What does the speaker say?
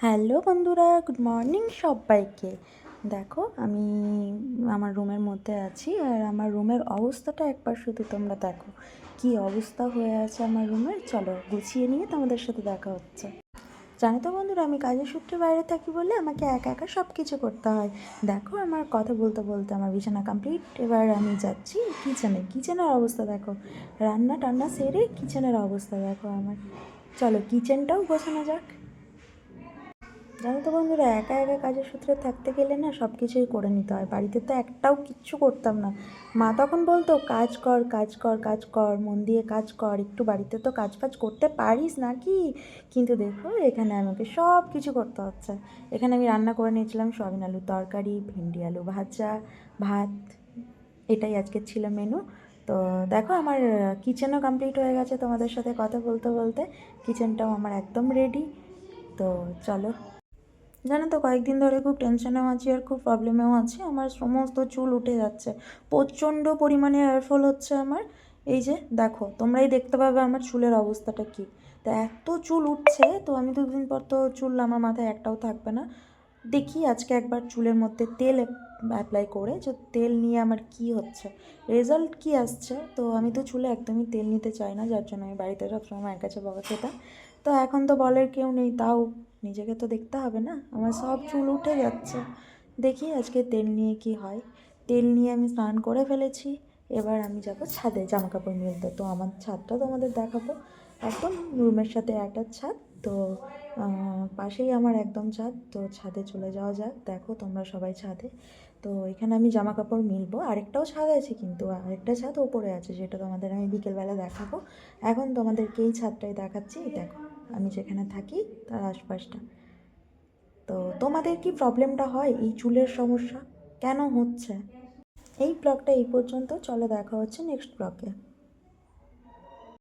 Hello বন্ধুরা, good morning সবাইকে। দেখো আমি আমার রুমের মধ্যে আছি, আর আমার রুমের অবস্থাটা একবার শুধু তোমরা দেখো কি অবস্থা হয়ে আছে আমার রুমের। চলো গুছিয়ে নিয়ে তোমাদের সাথে দেখা হচ্ছে। জানো তো বন্ধুরা, আমি কাজের সূত্রে বাইরে থাকি বলে আমাকে একা একা সব কিছু করতে হয়। দেখো আমার কথা বলতে বলতে আমার বিছানা কমপ্লিট। এবার আমি যাচ্ছি কিচেনের অবস্থা দেখো, রান্না টান্না সেরে কিচেনের অবস্থা দেখো আমার। চলো কিচেনটাও গোছানো যাক। জানো তো বন্ধুরা, একা একা কাজের সূত্রে থাকতে গেলে না সব কিছুই করে নিতে হয়। বাড়িতে তো একটাও কিচ্ছু করতাম না। মা তখন বলতো কাজ কর কাজ কর কাজ কর, মন দিয়ে কাজ কর, একটু বাড়িতে তো কাজ ফাজ করতে পারিস নাকি। কিন্তু দেখো এখানে আমাকে সব কিছু করতে হচ্ছে। এখানে আমি রান্না করে নিয়েছিলাম সয়াবিন আলুর তরকারি, ভেন্ডি আলু ভাজা, ভাত। এটাই আজকে ছিল মেনু। তো দেখো আমার কিচেনও কমপ্লিট হয়ে গেছে। তোমাদের সাথে কথা বলতে বলতে কিচেনটাও আমার একদম রেডি। তো চলো। জানো তো কয়েকদিন ধরে খুব টেনশনেও আছি আর খুব প্রবলেমেও আছি। আমার সমস্ত চুল উঠে যাচ্ছে, প্রচণ্ড পরিমাণে হেয়ারফল হচ্ছে আমার। এই যে দেখো, তোমরাই দেখতে পাবে আমার চুলের অবস্থাটা কী। তো এত চুল উঠছে, তো আমি দুদিন পর তো চুল আমার মাথায় একটাও থাকবে না। দেখি আজকে একবার চুলের মধ্যে তেল অ্যাপ্লাই করে যে তেল নিয়ে আমার কি হচ্ছে, রেজাল্ট কি আসছে। তো আমি তো চুলে একদমই তেল নিতে চাই না, যার জন্য আমি বাড়িতে সবসময় মায়ের কাছে বকা খেতাম। তো এখন তো বলার কেউ নেই, তাও নিজেকে তো দেখতে হবে না, আমার সব চুল উঠে যাচ্ছে। দেখি আজকে তেল নিয়ে কি হয়। তেল নিয়ে আমি স্নান করে ফেলেছি। এবার আমি যাব ছাদে জামা কাপড় মেলতে। তো আমার ছাদটা তোমাদের দেখাবো। একদম রুমের সাথে একটা ছাদ। তো পাশেই আমার একদম ছাদ। তো ছাদে চলে যাওয়া যাক। দেখো তোমরা সবাই ছাদে। তো এখানে আমি জামা কাপড় মিলবো। আরেকটাও ছাদ আছে, কিন্তু আরেকটা ছাদ ওপরে আছে, যেটা তোমাদের আমি বিকেলবেলা দেখাবো। এখন তোমাদেরকে এই ছাদটাই দেখাচ্ছি। দেখো আমি যেখানে থাকি তার আশপাশটা। তো তোমাদের কি প্রবলেমটা হয়, এই চুলের সমস্যা কেন হচ্ছে? এই ব্লগটা এই পর্যন্ত। চলো দেখা হচ্ছে নেক্সট ব্লগে।